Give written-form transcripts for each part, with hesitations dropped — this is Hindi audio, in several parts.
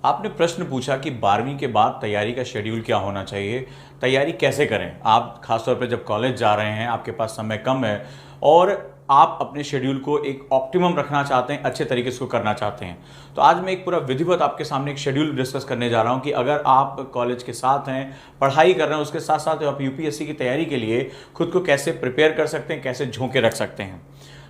आपने प्रश्न पूछा कि 12वीं के बाद तैयारी का शेड्यूल क्या होना चाहिए, तैयारी कैसे करें। आप खासतौर पे जब कॉलेज जा रहे हैं, आपके पास समय कम है और आप अपने शेड्यूल को एक ऑप्टिमम रखना चाहते हैं, अच्छे तरीके से उसको करना चाहते हैं। तो आज मैं एक पूरा विधिवत आपके सामने एक शेड्यूल डिस्कस करने जा रहा हूं कि अगर आप कॉलेज के साथ हैं, पढ़ाई कर रहे हैं, उसके साथ साथ आप यूपीएससी की तैयारी के लिए खुद को कैसे प्रिपेयर कर सकते हैं, कैसे झोंके रख सकते हैं।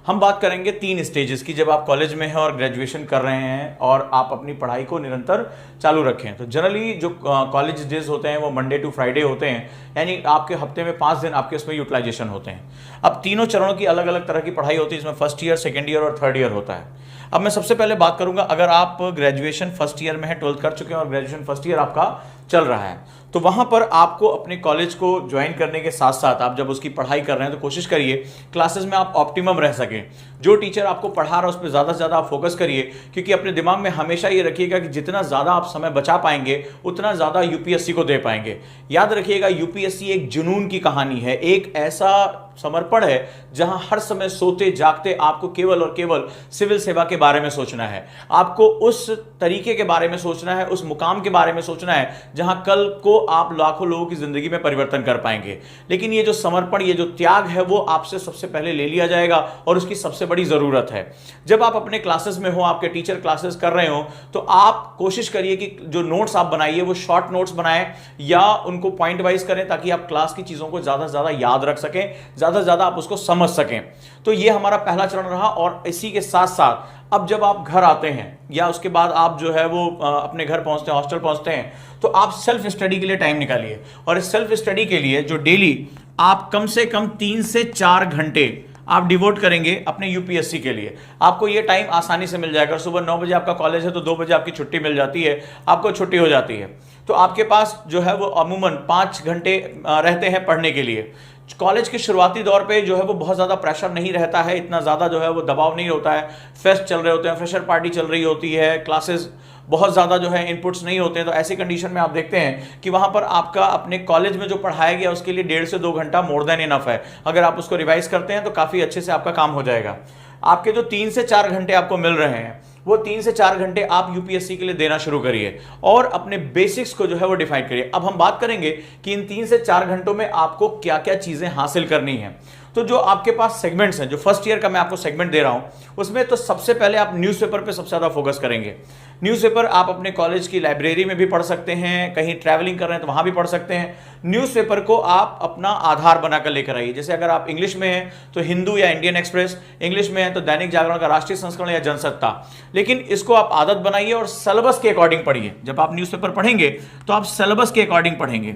हम बात करेंगे 3 स्टेजेस की, जब आप कॉलेज में हैं और ग्रेजुएशन कर रहे हैं और आप अपनी पढ़ाई को निरंतर चालू रखें। तो जनरली जो कॉलेज डेज होते हैं वो मंडे टू फ्राइडे होते हैं, यानी आपके हफ्ते में 5 दिन आपके उसमें यूटिलाइजेशन होते हैं। अब तीनों चरणों की अलग अलग तरह की पढ़ाई होती है, इसमें फर्स्ट ईयर, सेकेंड ईयर और थर्ड ईयर होता है। अब मैं सबसे पहले बात करूंगा, अगर आप ग्रेजुएशन फर्स्ट ईयर में है, 12th कर चुके हैं और ग्रेजुएशन फर्स्ट ईयर आपका चल रहा है, तो वहां पर आपको अपने कॉलेज को ज्वाइन करने के साथ साथ आप जब उसकी पढ़ाई कर रहे हैं तो कोशिश करिए क्लासेस में आप ऑप्टिमम रह सकें। जो टीचर आपको पढ़ा रहा है उस पर ज़्यादा से ज़्यादा आप फोकस करिए, क्योंकि अपने दिमाग में हमेशा ये रखिएगा कि जितना ज़्यादा आप समय बचा पाएंगे उतना ज़्यादा यूपीएससी को दे पाएंगे। याद रखिएगा, यूपीएससी एक जुनून की कहानी है, एक ऐसा समर्पण है जहां हर समय सोते जागते आपको केवल और केवल सिविल सेवा के बारे में सोचना है। आपको उस तरीके के बारे में सोचना है, उस मुकाम के बारे में सोचना है जहां कल को आप लाखों लोगों की जिंदगी में परिवर्तन कर पाएंगे। लेकिन ये जो समर्पण, ये जो त्याग है, वो आपसे सबसे पहले ले लिया जाएगा और उसकी सबसे बड़ी जरूरत है। जब आप अपने क्लासेस में हो, आपके टीचर क्लासेस कर रहे हो, तो आप कोशिश करिए कि जो नोट्स आप बनाइए वो शॉर्ट नोट्स बनाएं या उनको पॉइंट वाइज करें, ताकि आप क्लास की चीजों को ज्यादा से ज्यादा याद रख सकें, ज्यादा से ज्यादा आप उसको समझ सकें। तो ये हमारा पहला चरण रहा। और इसी के साथ साथ अब जब आप घर आते हैं या उसके बाद आप जो है वो अपने घर पहुंचते हैं, हॉस्टल पहुंचते हैं, तो आप सेल्फ स्टडी के लिए टाइम निकालिए। और इस सेल्फ स्टडी के लिए जो डेली आप कम से कम 3 से 4 घंटे आप डिवोट करेंगे अपने यूपीएससी के लिए, आपको ये टाइम आसानी से मिल जाएगा। सुबह 9 बजे आपका कॉलेज है तो 2 बजे आपकी छुट्टी मिल जाती है, आपको छुट्टी हो जाती है, तो आपके पास जो है वो अमूमन 5 घंटे रहते हैं पढ़ने के लिए। कॉलेज के शुरुआती दौर पे जो है वो बहुत ज़्यादा प्रेशर नहीं रहता है, इतना ज़्यादा जो है वो दबाव नहीं होता है। फेस्ट चल रहे होते हैं, फ्रेशर पार्टी चल रही होती है, क्लासेस बहुत ज़्यादा जो है इनपुट्स नहीं होते हैं। तो ऐसी कंडीशन में आप देखते हैं कि वहाँ पर आपका अपने कॉलेज में जो पढ़ाया गया उसके लिए 1.5 से 2 घंटा मोर देन इनफ है। अगर आप उसको रिवाइज करते हैं तो काफ़ी अच्छे से आपका काम हो जाएगा। आपके जो 3 से 4 घंटे आपको मिल रहे हैं, वो 3 से 4 घंटे आप यूपीएससी के लिए देना शुरू करिए और अपने बेसिक्स को जो है वो डिफाइन करिए। अब हम बात करेंगे कि इन 3 से 4 घंटों में आपको क्या क्या चीजें हासिल करनी है। तो जो आपके पास सेगमेंट्स हैं, जो फर्स्ट ईयर का मैं आपको सेगमेंट दे रहा हूं, उसमें तो सबसे पहले आप न्यूज़पेपर पे सबसे ज्यादा फोकस करेंगे। न्यूज़पेपर आप अपने कॉलेज की लाइब्रेरी में भी पढ़ सकते हैं, कहीं ट्रैवलिंग कर रहे हैं तो वहां भी पढ़ सकते हैं। न्यूज़पेपर को आप अपना आधार बनाकर लेकर आइए। जैसे अगर आप इंग्लिश में हैं तो हिंदू या इंडियन एक्सप्रेस, इंग्लिश में है तो दैनिक जागरण का राष्ट्रीय संस्करण या जनसत्ता। लेकिन इसको आप आदत बनाइए और सिलेबस के अकॉर्डिंग पढ़िए। जब आप न्यूज़पेपर पढ़ेंगे तो आप सिलेबस के अकॉर्डिंग पढ़ेंगे।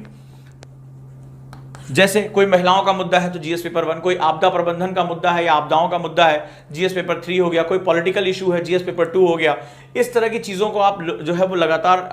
जैसे कोई महिलाओं का मुद्दा है तो जीएस पेपर 1, कोई आपदा प्रबंधन का मुद्दा है या आपदाओं का मुद्दा है, जीएस पेपर 3 हो गया, कोई पॉलिटिकल इशू है, जीएस पेपर 2 हो गया। इस तरह की चीजों को आप जो है वो लगातार